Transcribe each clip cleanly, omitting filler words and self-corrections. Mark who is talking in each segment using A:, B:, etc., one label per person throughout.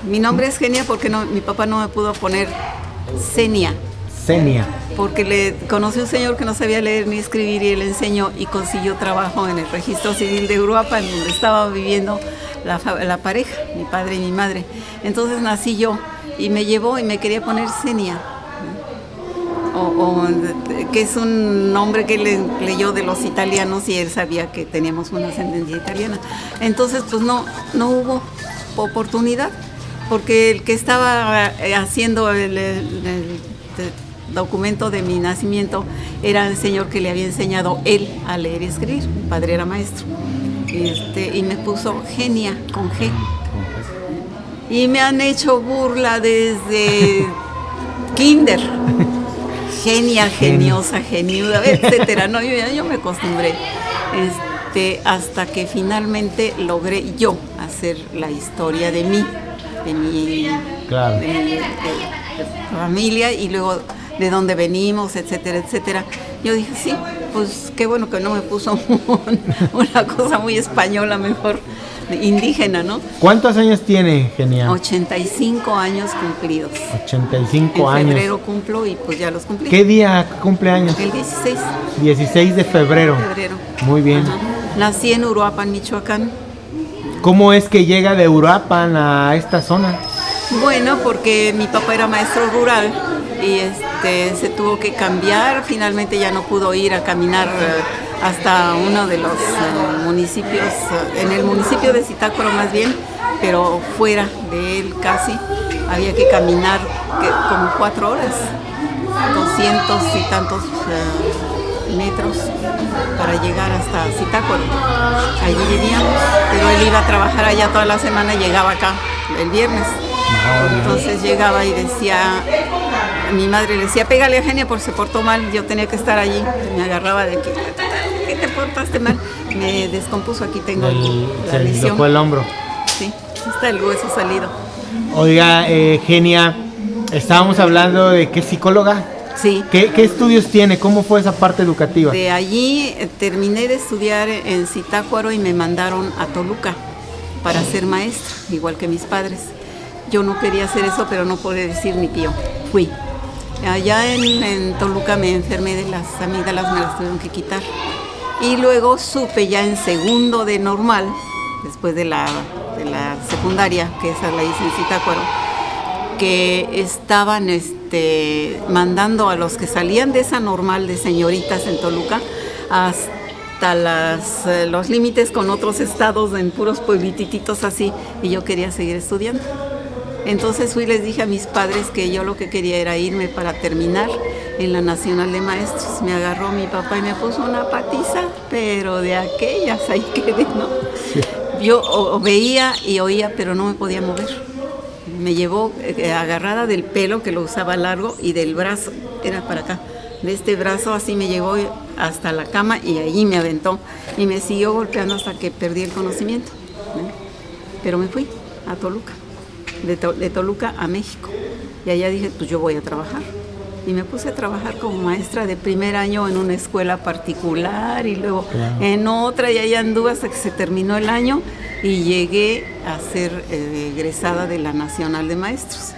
A: Mi nombre es Genia porque mi papá no me pudo poner Senia.
B: Senia.
A: Porque le conocí a un señor que no sabía leer ni escribir y él enseñó y consiguió trabajo en el registro civil de Uruapan, donde estaba viviendo la pareja, mi padre y mi madre. Entonces nací yo y me llevó y me quería poner Senia, que es un nombre que leyó de los italianos y él sabía que teníamos una ascendencia italiana. Entonces pues no hubo oportunidad, porque el que estaba haciendo el documento de mi nacimiento era el señor que le había enseñado él a leer y escribir. Mi padre era maestro y me puso Genia con G, y me han hecho burla desde kinder. Genia, geniosa, geniuda, etcétera. No, yo me acostumbré hasta que finalmente logré yo hacer la historia de mi familia y luego de dónde venimos, etcétera, etcétera. Yo dije, sí, pues qué bueno que no me puso una cosa muy española, mejor indígena, ¿no?
B: ¿Cuántos años tiene, Genia?
A: 85 años cumplidos.
B: 85 años.
A: En febrero cumplo y pues ya los cumplí.
B: ¿Qué día cumple años?
A: El 16.
B: 16 de febrero. Muy bien.
A: Ajá. Nací en Uruapan, Michoacán.
B: ¿Cómo es que llega de Uruapan a esta zona?
A: Bueno, porque mi papá era maestro rural y se tuvo que cambiar. Finalmente ya no pudo ir a caminar hasta uno de los municipios, en el municipio de Zitácuaro más bien, pero fuera de él casi. Había que caminar como 4 horas, 200 y tantos metros para llegar hasta Zitácuaro. Allí vivíamos, pero él iba a trabajar allá toda la semana y llegaba acá el viernes. Entonces llegaba y decía, mi madre le decía, pégale a Genia porque se portó mal, yo tenía que estar allí. Me agarraba de que, ¿qué te portaste mal? Me descompuso, aquí tengo la lesión.
B: Se le fue el hombro.
A: Sí, está el hueso salido.
B: Oiga, Genia, estábamos hablando de que es psicóloga.
A: Sí.
B: ¿Qué estudios tiene? ¿Cómo fue esa parte educativa?
A: De allí terminé de estudiar en Zitácuaro y me mandaron a Toluca para ser maestra, igual que mis padres. Yo no quería hacer eso, pero no pude decir ni pío. Fui. Allá en Toluca me enfermé de las amígdalas, me las tuvieron que quitar. Y luego supe ya en segundo de normal, después de la secundaria, que esa la hice en Zitácuaro, que estaban mandando a los que salían de esa normal de señoritas en Toluca hasta los límites con otros estados en puros pueblititos así, y yo quería seguir estudiando. Entonces fui y les dije a mis padres que yo lo que quería era irme para terminar en la Nacional de Maestros. Me agarró mi papá y me puso una patiza, pero de aquellas, ahí quedé, ¿no? Sí. Yo veía y oía, pero no me podía mover. Me llevó agarrada del pelo, que lo usaba largo, y del brazo, era para acá. De este brazo así me llevó hasta la cama y allí me aventó. Y me siguió golpeando hasta que perdí el conocimiento. Pero me fui a Toluca. De Toluca a México, y allá dije, pues yo voy a trabajar, y me puse a trabajar como maestra de primer año en una escuela particular y luego en otra, y allá anduve hasta que se terminó el año y llegué a ser egresada de la Nacional de Maestros.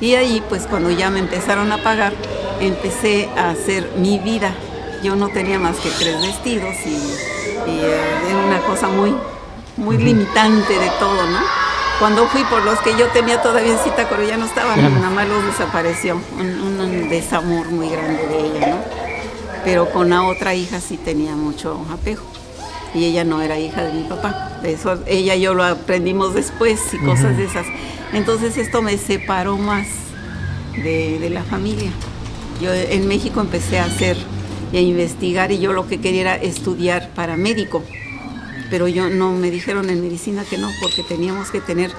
A: Y ahí pues cuando ya me empezaron a pagar, empecé a hacer mi vida. Yo no tenía más que 3 vestidos y era una cosa muy limitante de todo, ¿no? Cuando fui por los que yo tenía todavía en Zitácuaro ya no estaban, mi mamá los desapareció, un desamor muy grande de ella, ¿no? Pero con la otra hija sí tenía mucho apego, y ella no era hija de mi papá, de eso ella y yo lo aprendimos después y cosas de esas. Entonces esto me separó más de la familia. Yo en México empecé a hacer y a investigar, y yo lo que quería era estudiar para médico. Pero no me dijeron en medicina que no, porque teníamos que tener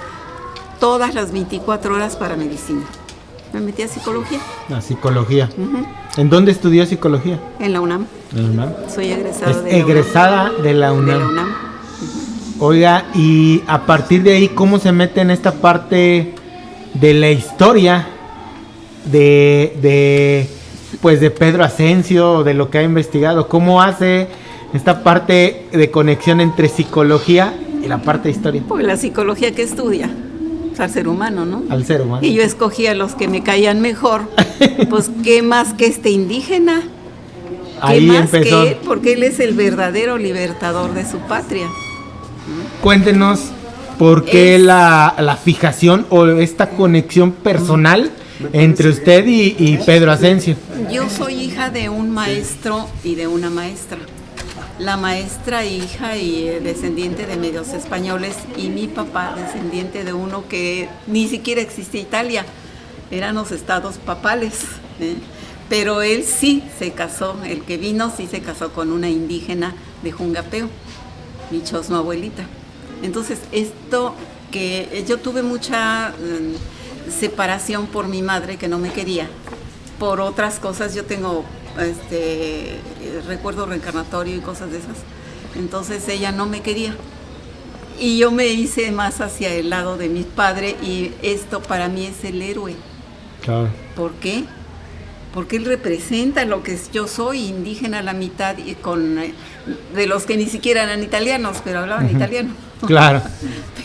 A: todas las 24 horas para medicina. Me metí a psicología.
B: A psicología. ¿En dónde estudió psicología?
A: En la UNAM.
B: ¿En la UNAM?
A: Soy egresada
B: de la UNAM.
A: De la UNAM.
B: Oiga, y a partir de ahí, ¿cómo se mete en esta parte de la historia de Pedro Ascencio, de lo que ha investigado? ¿Cómo hace esta parte de conexión entre psicología y la parte de historia?
A: Pues la psicología que estudia, al ser humano, ¿no?
B: Al ser humano.
A: Y yo escogía los que me caían mejor. Pues, ¿qué más que este indígena? ¿Qué
B: Ahí
A: más
B: empezó.
A: que él? Porque él es el verdadero libertador de su patria.
B: Cuéntenos por qué la fijación o esta conexión personal entre usted y Pedro Ascencio.
A: Yo soy hija de un maestro y de una maestra. La maestra, hija y descendiente de medios españoles, y mi papá, descendiente de uno que ni siquiera existía Italia, eran los estados papales. Pero él sí se casó, el que vino sí se casó con una indígena de Jungapeo, mi chosno abuelita. Entonces, esto que yo tuve mucha separación por mi madre, que no me quería, por otras cosas. Yo tengo recuerdo reencarnatorio y cosas de esas. Entonces ella no me quería y yo me hice más hacia el lado de mi padre, y esto para mí es el héroe.
B: Claro.
A: ¿Por qué? Porque él representa lo que yo soy, indígena a la mitad, y con de los que ni siquiera eran italianos, pero hablaban italiano.
B: Claro.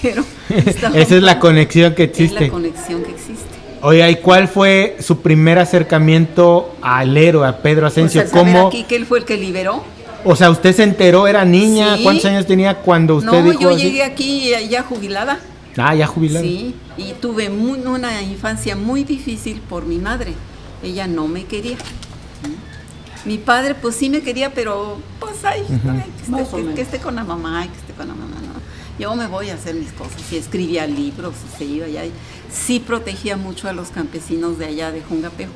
A: Pero
B: esa es la conexión que existe.
A: Es la conexión que existe.
B: Oiga, ¿y cuál fue su primer acercamiento al héroe, a Pedro Ascencio?
A: Pues al saber aquí que él fue el que liberó.
B: O sea, ¿usted se enteró? ¿Era niña?
A: Sí.
B: ¿Cuántos años tenía cuando usted dijo
A: yo
B: así?
A: llegué aquí ya jubilada.
B: Ah, ya jubilada.
A: Sí, y tuve una infancia muy difícil por mi madre. Ella no me quería. Mi padre pues sí me quería, pero pues ay, que esté con la mamá, que esté con la mamá, ¿no? Yo me voy a hacer mis cosas. Y escribía libros, y se iba allá. Sí protegía mucho a los campesinos de allá de Jungapeo.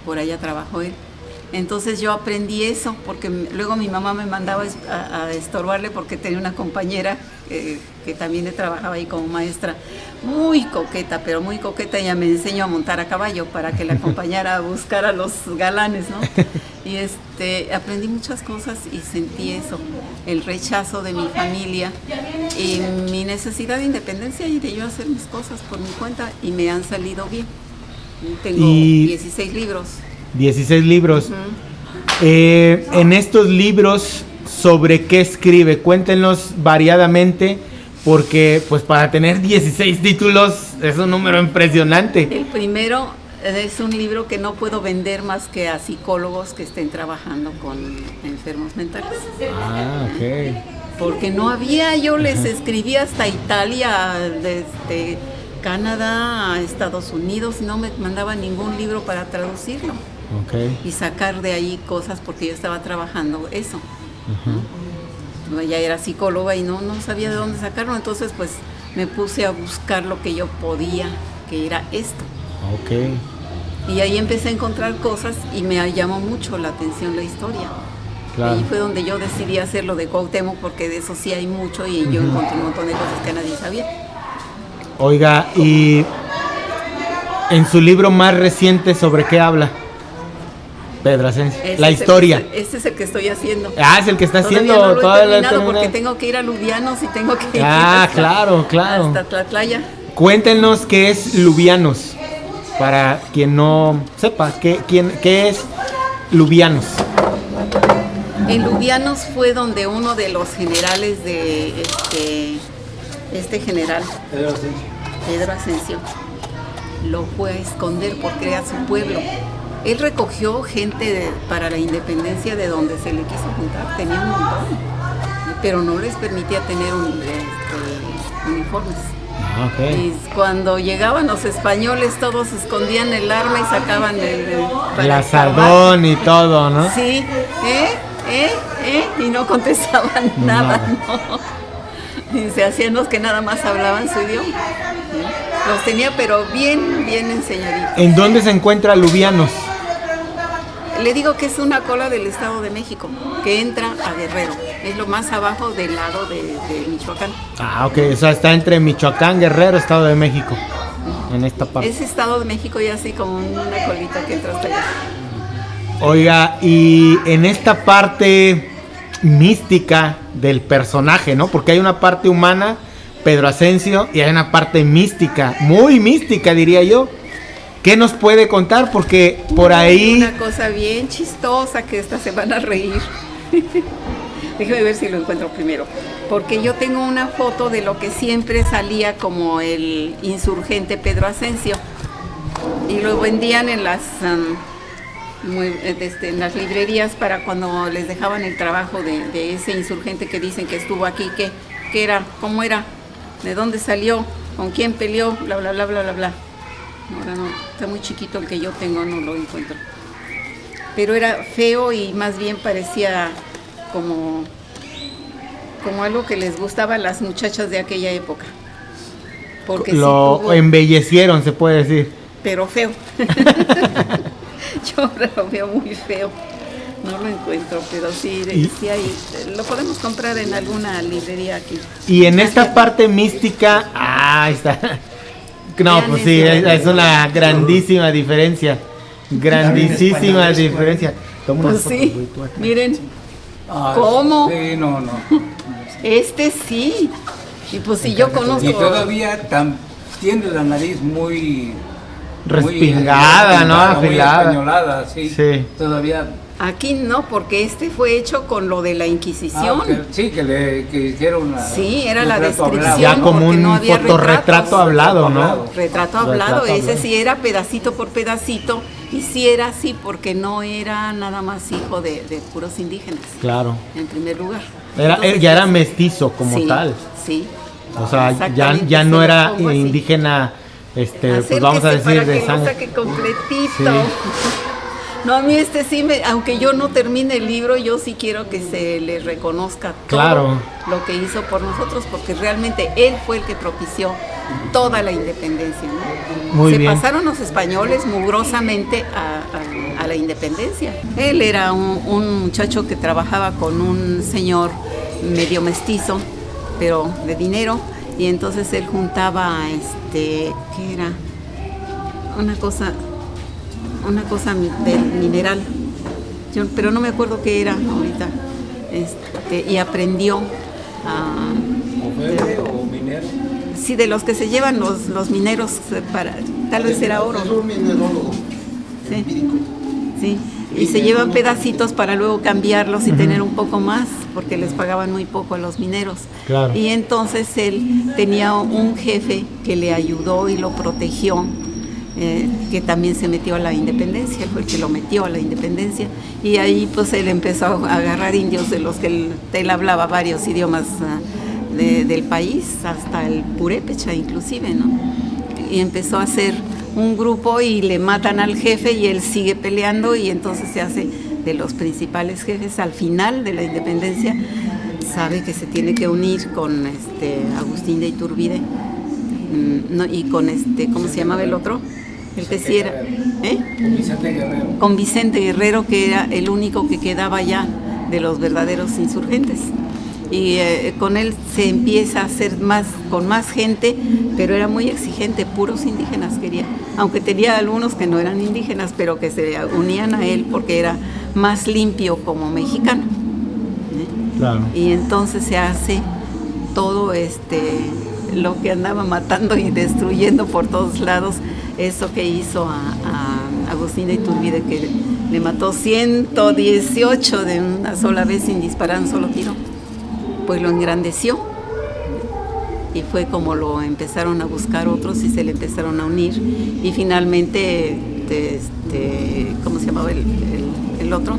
A: Por allá trabajó él. Entonces yo aprendí eso, porque luego mi mamá me mandaba a estorbarle, porque tenía una compañera que también trabajaba ahí como maestra, muy coqueta, pero muy coqueta. Ella me enseñó a montar a caballo para que la acompañara a buscar a los galanes, ¿no? Y aprendí muchas cosas y sentí eso, el rechazo de mi familia y mi necesidad de independencia y de yo hacer mis cosas por mi cuenta, y me han salido bien. Tengo 16 libros.
B: 16 libros. En estos libros, ¿sobre qué escribe? Cuéntenos variadamente, porque pues para tener 16 títulos es un número impresionante.
A: El primero es un libro que no puedo vender más que a psicólogos que estén trabajando con enfermos mentales.
B: Ah, ok.
A: Porque no había, yo les escribí hasta Italia, desde Canadá a Estados Unidos, y no me mandaban ningún libro para traducirlo.
B: Okay.
A: Y sacar de ahí cosas, porque yo estaba trabajando eso. Ya era psicóloga y no sabía de dónde sacarlo, entonces pues me puse a buscar lo que yo podía, que era esto.
B: Okay.
A: Y ahí empecé a encontrar cosas y me llamó mucho la atención la historia.
B: Claro.
A: Ahí fue donde yo decidí hacer lo de Cuauhtémoc, porque de eso sí hay mucho y yo encontré un montón de cosas que nadie sabía.
B: Oiga, y en su libro más reciente, ¿sobre qué habla Pedro Ascencio? La historia.
A: Este es el que estoy haciendo.
B: Ah, es el que está haciendo.
A: Todavía no lo he
B: toda
A: terminado porque tengo que ir a Lubianos y tengo que ir
B: claro.
A: hasta Tlatlaya.
B: Cuéntenos qué es Lubianos, para quien no sepa, ¿qué es Lubianos?
A: En Lubianos fue donde uno de los generales de este general, Pedro Ascencio, lo fue a esconder porque era su pueblo. Él recogió gente para la independencia de donde se le quiso juntar, tenía un montón, pero no les permitía tener uniformes.
B: Okay.
A: Y cuando llegaban los españoles, todos escondían el arma y sacaban
B: el asadón y todo, ¿no?
A: Sí, y no contestaban nada, no. Y se hacían los que nada más hablaban su idioma. Los tenía pero bien enseñaditos.
B: ¿En dónde se encuentra Lubianos?
A: Le digo que es una cola del Estado de México, que entra a Guerrero. Es lo más abajo del lado de Michoacán.
B: Ah, ok, o sea, está entre Michoacán, Guerrero, Estado de México, en esta parte.
A: Es Estado de México y así como una colita que entra hasta allá.
B: Oiga, y en esta parte mística del personaje, ¿no? Porque hay una parte humana, Pedro Ascencio, y hay una parte mística, muy mística diría yo. ¿Qué nos puede contar? Porque por ahí...
A: Una cosa bien chistosa que esta se van a reír. Déjeme ver si lo encuentro primero. Porque yo tengo una foto de lo que siempre salía como el insurgente Pedro Asensio. Y lo vendían en las en las librerías para cuando les dejaban el trabajo de ese insurgente que dicen que estuvo aquí, qué era, cómo era, de dónde salió, con quién peleó, bla, bla, bla, bla, bla, bla. Ahora no, está muy chiquito el que yo tengo, no lo encuentro. Pero era feo y más bien parecía como algo que les gustaba a las muchachas de aquella época. Porque
B: lo sí embellecieron, se puede decir.
A: Pero feo. Yo ahora lo veo muy feo. No lo encuentro, pero sí hay, lo podemos comprar en alguna librería aquí.
B: Y en esta parte mística, ahí está. No, vean, pues sí, es una grandísima diferencia. Grandísima diferencia.
A: Pues sí, miren. ¿Cómo?
C: Sí, no.
A: Este sí. Y pues si yo conozco.
C: Y todavía tiene la nariz muy
B: respingada, ¿no?
C: Afilada. Muy españolada, sí. Todavía.
A: Aquí no, porque este fue hecho con lo de la Inquisición.
C: Que hicieron una.
A: Sí, era la descripción.
B: Ya como un no fotorretrato hablado, ¿no?
A: Retrato hablado, ese sí era pedacito por pedacito. Y sí era así, porque no era nada más hijo de puros indígenas.
B: Claro.
A: En primer lugar.
B: Entonces, ya era mestizo como tal.
A: Sí.
B: O sea, ya no era indígena, pues vamos a decir de sangre.
A: Lo saque completito. Sí. No, a mí sí, aunque yo no termine el libro, yo sí quiero que se le reconozca todo lo que hizo por nosotros, porque realmente él fue el que propició toda la independencia, ¿no?
B: Muy bien.
A: Se pasaron los españoles mugrosamente a la independencia. Él era un muchacho que trabajaba con un señor medio mestizo, pero de dinero, y entonces él juntaba, ¿qué era? Una cosa del mineral, pero no me acuerdo qué era ahorita, y aprendió a...
C: ¿O minero?
A: Sí, de los que se llevan los mineros para, tal vez era oro.
D: Es un minerólogo empírico.
A: Sí, y se llevan pedacitos para luego cambiarlos y tener un poco más, porque les pagaban muy poco a los mineros.
B: Claro.
A: Y entonces él tenía un jefe que le ayudó y lo protegió, que también se metió a la independencia, fue el que lo metió a la independencia, y ahí pues él empezó a agarrar indios de los que él hablaba varios idiomas del país, hasta el purépecha inclusive, ¿no? Y empezó a hacer un grupo y le matan al jefe y él sigue peleando, y entonces se hace de los principales jefes. Al final de la independencia sabe que se tiene que unir con Agustín de Iturbide, y con ¿cómo se llamaba el otro? El que sí era,
C: Con Vicente Guerrero.
A: Con Vicente Guerrero, que era el único que quedaba ya de los verdaderos insurgentes. Y con él se empieza a hacer con más gente, pero era muy exigente, puros indígenas quería, aunque tenía algunos que no eran indígenas, pero que se unían a él porque era más limpio como mexicano.
B: Claro.
A: Y entonces se hace todo lo que andaba matando y destruyendo por todos lados, eso que hizo a Agustín de Iturbide, que le mató 118 de una sola vez sin disparar un solo tiro. Pues lo engrandeció, y fue como lo empezaron a buscar otros y se le empezaron a unir, y finalmente ¿cómo se llamaba el otro?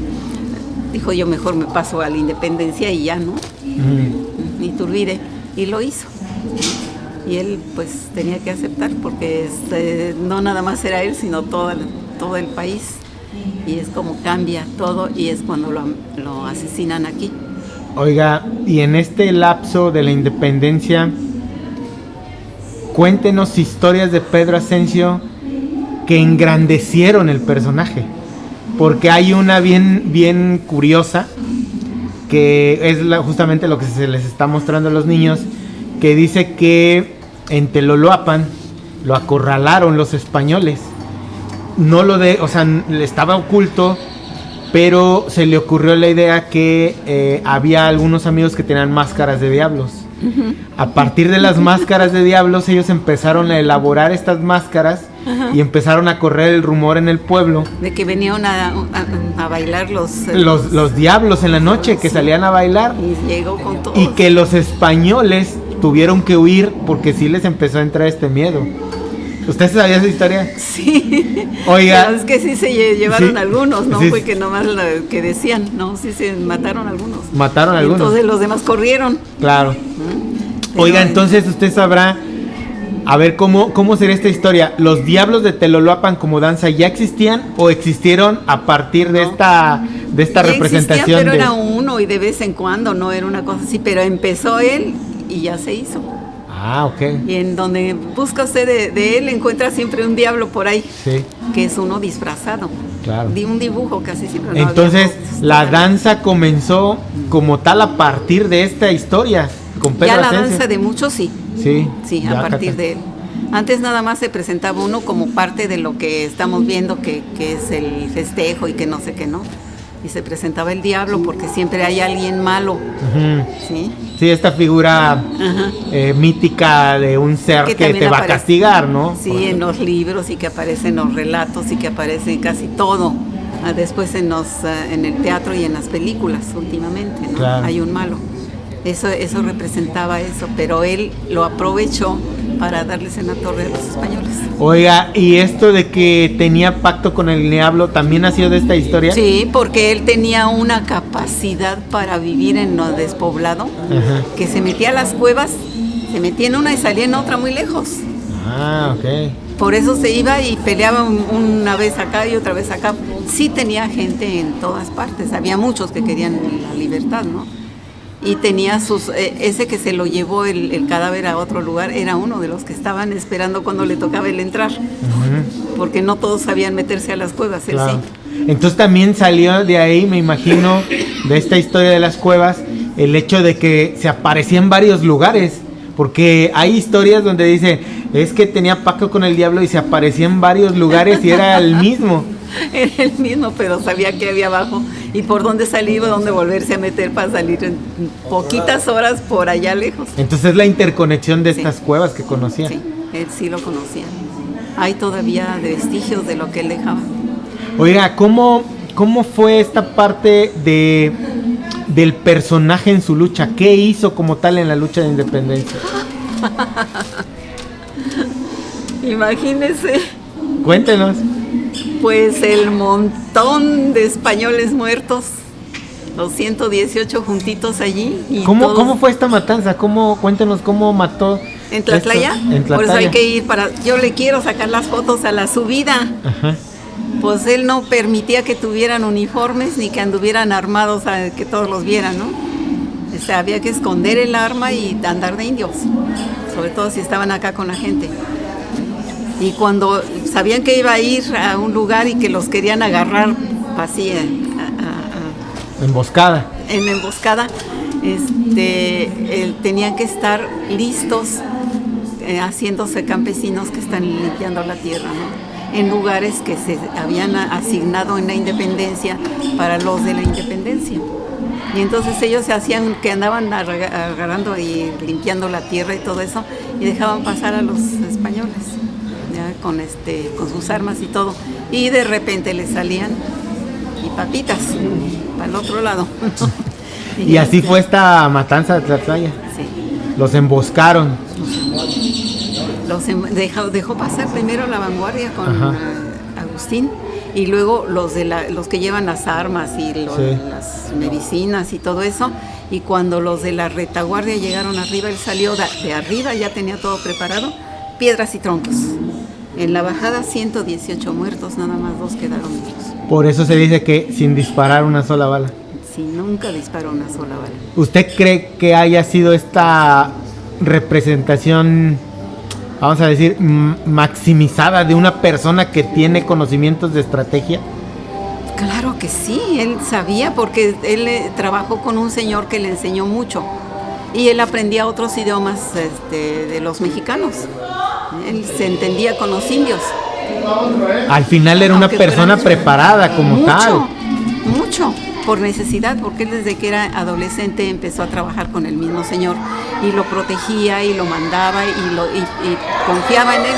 A: Dijo, yo mejor me paso a la independencia y ya, ¿no? Iturbide, y lo hizo, y él pues tenía que aceptar, porque no nada más era él, sino todo el país, y es como cambia todo, y es cuando lo asesinan aquí.
B: Oiga, y en este lapso de la independencia, cuéntenos historias de Pedro Asensio que engrandecieron el personaje, porque hay una bien curiosa, que es justamente lo que se les está mostrando a los niños, que dice que en Teloloapan lo acorralaron los españoles, le estaba oculto, pero se le ocurrió la idea que había algunos amigos que tenían máscaras de diablos. A partir de las máscaras de diablos, ellos empezaron a elaborar estas máscaras y empezaron a correr el rumor en el pueblo.
A: De que venían a bailar
B: Los diablos en la noche que salían a bailar.
A: Y llegó con todo.
B: Y que los españoles tuvieron que huir porque sí les empezó a entrar este miedo. ¿Usted sabía esa historia?
A: Sí.
B: Oiga.
A: Pero es que sí se llevaron
B: sí,
A: algunos, ¿no?
B: Sí.
A: Fue que nomás lo que decían, ¿no? Sí se mataron algunos.
B: Mataron algunos.
A: Entonces los demás corrieron.
B: Claro.
A: Pero
B: Oiga, entonces usted sabrá, a ver, ¿cómo sería esta historia? ¿Los diablos de Teloloapan como danza ya existían o existieron a partir de esta
A: ya
B: representación?
A: existía, pero era uno y de vez en cuando, no era una cosa así, pero empezó él y ya se hizo.
B: Ah, ok.
A: Y en donde busca usted de él, encuentra siempre un diablo por ahí,
B: Sí,
A: que es uno disfrazado.
B: claro.
A: De un dibujo casi siempre. No
B: Entonces,
A: había fotos,
B: la
A: todavía.
B: danza comenzó como tal a partir de esta historia, con Pedro
A: Ya la
B: Asensio.
A: danza de muchos sí.
B: Sí,
A: Sí,
B: ya,
A: a partir
B: Cata.
A: de él. Antes nada más se presentaba uno como parte de lo que estamos viendo, que es el festejo y que no sé qué, ¿no? Y se presentaba el diablo porque siempre hay alguien malo,
B: Ujú.
A: ¿sí?
B: Sí, esta figura
A: Ajá.
B: mítica de un ser que
A: también
B: te va a
A: aparece-
B: castigar, ¿no?
A: Sí, en los libros y que aparece en los relatos y que aparece en casi todo. Después en el teatro y en las películas últimamente, ¿no?
B: Claro.
A: Hay un malo. Eso representaba eso, pero él lo aprovechó para darles en la torre a los españoles.
B: Oiga, ¿y esto de que tenía pacto con el diablo también ha sido de esta historia?
A: Sí, porque él tenía una capacidad para vivir en lo despoblado,
B: Ajá.
A: que se metía a las cuevas, se metía en una y salía en otra muy lejos.
B: Ah, ok.
A: Por eso se iba y peleaba una vez acá y otra vez acá. Sí tenía gente en todas partes, había muchos que querían la libertad, ¿no? Y tenía ese que se lo llevó el cadáver a otro lugar, era uno de los que estaban esperando cuando le tocaba el entrar,
B: Ujú.
A: porque no todos sabían meterse a las cuevas, él
B: Claro.
A: sí.
B: Entonces también salió de ahí, me imagino, de esta historia de las cuevas, el hecho de que se aparecía en varios lugares. Porque hay historias donde dicen, es que tenía pacto con el diablo y se aparecía en varios lugares y era el mismo.
A: Era el mismo, pero sabía que había abajo y por dónde salir o dónde volverse a meter para salir en poquitas horas por allá lejos.
B: Entonces la interconexión de
A: Sí.
B: estas cuevas que conocía.
A: Sí, él sí lo conocía. Hay todavía vestigios de lo que él dejaba.
B: Oiga, ¿cómo fue esta parte del personaje en su lucha? ¿Qué hizo como tal en la lucha de independencia?
A: Imagínese,
B: Cuéntenos.
A: pues el montón de españoles muertos, los 118 juntitos allí. Y todos
B: ¿Cómo fue esta matanza? Cuéntenos cómo mató.
A: en Tlatlaya.
B: En
A: Por eso
B: Tlatlaya.
A: hay que ir yo le quiero sacar las fotos a la subida.
B: Ajá.
A: Pues él no permitía que tuvieran uniformes ni que anduvieran armados, que todos los vieran, ¿no? O sea, había que esconder el arma y andar de indios, sobre todo si estaban acá con la gente. Y cuando sabían que iba a ir a un lugar y que los querían agarrar así
B: Emboscada.
A: en emboscada, tenían que estar listos haciéndose campesinos que están limpiando la tierra, ¿no? En lugares que se habían asignado en la independencia para los de la independencia. Y entonces ellos se hacían que andaban agarrando y limpiando la tierra y todo eso, y dejaban pasar a los españoles, ya con sus armas y todo. Y de repente les salían y papitas para el otro lado.
B: Y así fue esta matanza de Tlatlaya.
A: Sí.
B: Los emboscaron.
A: Dejó pasar primero la vanguardia con
B: Ajá.
A: Agustín y luego los que llevan las armas y
B: Sí.
A: las medicinas y todo eso. Y cuando los de la retaguardia llegaron arriba, él salió de arriba, ya tenía todo preparado, piedras y troncos. En la bajada 118 muertos, nada más 2 quedaron vivos.
B: Por eso se dice que sin disparar una sola bala.
A: Sí, nunca disparó una sola bala.
B: ¿Usted cree que haya sido esta representación, vamos a decir, maximizada de una persona que tiene conocimientos de estrategia?
A: Claro que sí, él sabía porque él trabajó con un señor que le enseñó mucho y él aprendía otros idiomas de los mexicanos. Él se entendía con los indios.
B: Al final era una
A: Aunque
B: persona
A: fueran-
B: preparada como
A: mucho,
B: tal.
A: Mucho, por necesidad, porque él desde que era adolescente empezó a trabajar con el mismo señor y lo protegía y lo mandaba y confiaba en él.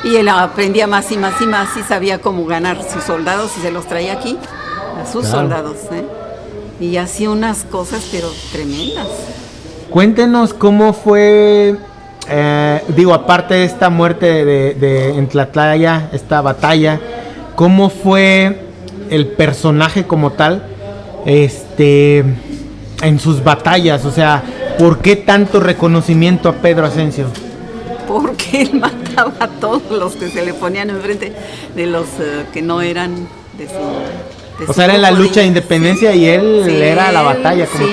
A: Y él aprendía más y más y más y sabía cómo ganar sus soldados y se los traía aquí, a sus soldados, ¿eh? Y hacía unas cosas pero tremendas.
B: Cuéntenos cómo fue, aparte de esta muerte en Tlatlaya, esta batalla, cómo fue el personaje como tal, en sus batallas, o sea, ¿por qué tanto reconocimiento a Pedro Ascencio?
A: Porque él mataba a todos los que se le ponían enfrente, de los que no eran de su...
B: O sea, era en la lucha de independencia y él era la batalla como
A: sí,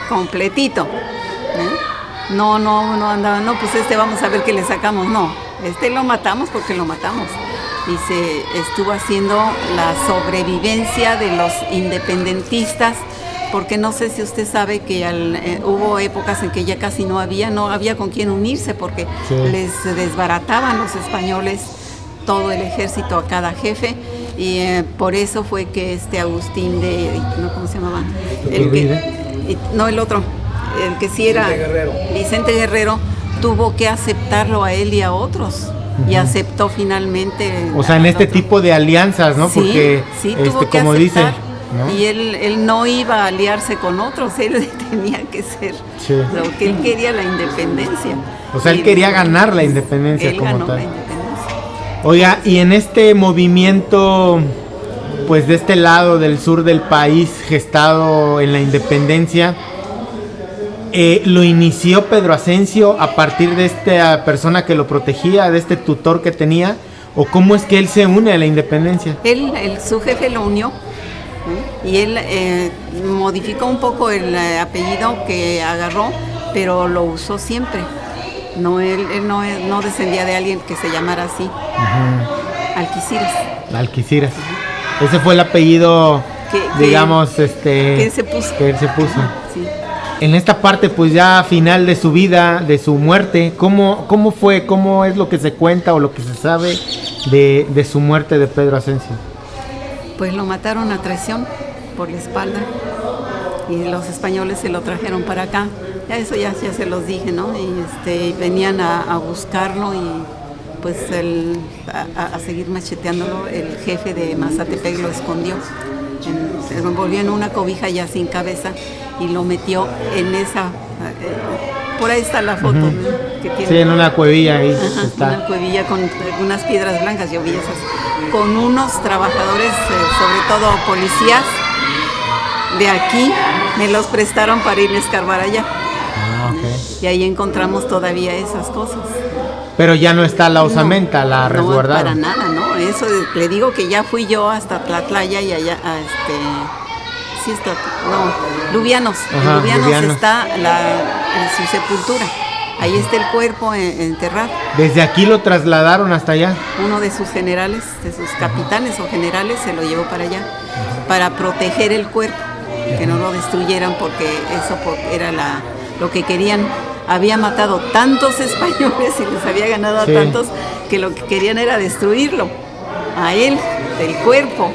A: completito. No andaba, no, pues vamos a ver qué le sacamos, no. Lo matamos porque lo matamos. Y se estuvo haciendo la sobrevivencia de los independentistas, porque no sé si usted sabe que hubo épocas en que ya casi no había con quién unirse, porque les desbarataban los españoles todo el ejército a cada jefe, y por eso fue que Agustín ¿cómo se llamaba? El otro, el que sí era Vicente Guerrero, tuvo que aceptarlo a él y a otros. Y aceptó finalmente. O sea,
B: en este tipo de alianzas, ¿no?
A: Sí,
B: porque,
A: sí, tuvo que
B: como
A: aceptar,
B: dice, ¿no?
A: Y él no iba a aliarse con otros, él tenía que ser lo que él quería, la independencia.
B: O sea, él quería ganar la independencia como
A: ganó
B: tal.
A: La independencia.
B: Oiga, y en este movimiento, pues de este lado del sur del país, gestado en la independencia, lo inició Pedro Ascencio a partir de esta persona que lo protegía, de este tutor que tenía, o cómo es que él se une a la independencia.
A: Su jefe lo unió, y él modificó un poco el apellido que agarró, pero lo usó siempre. No, él no descendía de alguien que se llamara así.
B: Alquiciras. Ese fue el apellido, que él se puso.
A: Sí.
B: En esta parte, pues ya final de su vida, de su muerte, ¿cómo fue? ¿Cómo es lo que se cuenta o lo que se sabe de su muerte de Pedro Ascencio?
A: Pues lo mataron a traición por la espalda y los españoles se lo trajeron para acá. Eso ya se los dije, ¿no? Y venían a buscarlo y pues a seguir macheteándolo. El jefe de Mazatepec lo escondió. Se envolvió en una cobija ya sin cabeza y lo metió en esa... por ahí está la foto, ¿no? Que tiene.
B: Sí, en una cuevilla ahí.
A: Ajá,
B: está.
A: Una cuevilla con unas piedras blancas, yo vi esas, con unos trabajadores, sobre todo policías de aquí, me los prestaron para ir a escarbar allá.
B: Okay.
A: Y ahí encontramos todavía esas cosas.
B: Pero ya no está la osamenta, la resguardaron.
A: No, para nada, ¿no? Eso le digo que ya fui yo hasta Tlatlaya y allá, sí está, no, Lubianos.
B: Ajá,
A: en Lubianos
B: Lubianos.
A: está en su sepultura. Ahí está el cuerpo enterrado.
B: Desde aquí lo trasladaron hasta allá.
A: Uno de sus generales, de sus capitanes o generales, se lo llevó para allá, para proteger el cuerpo, que no lo destruyeran, porque eso era lo que querían. Había matado tantos españoles y les había ganado a tantos, que lo que querían era destruirlo, a él, del cuerpo.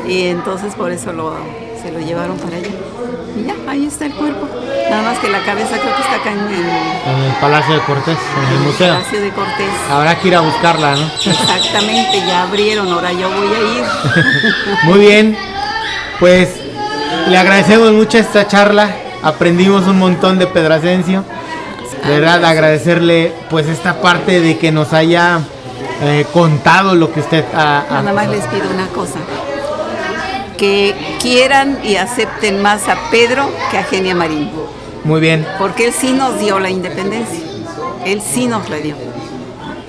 A: Y entonces por eso se lo llevaron para allá. Y ya, ahí está el cuerpo. Nada más que la cabeza creo que está acá en
B: el Palacio de Cortés, en el museo.
A: Palacio de Cortés.
B: Habrá que ir a buscarla, ¿no?
A: Exactamente, ya abrieron, ahora yo voy a ir.
B: Muy bien, pues le agradecemos mucho esta charla. Aprendimos un montón de Pedro Ascencio. De verdad, agradecerle pues esta parte de que nos haya contado lo que usted ha...
A: Nada más les pido una cosa. Que quieran y acepten más a Pedro que a Genia Marín.
B: Muy bien.
A: Porque él sí nos dio la independencia. Él sí nos la dio.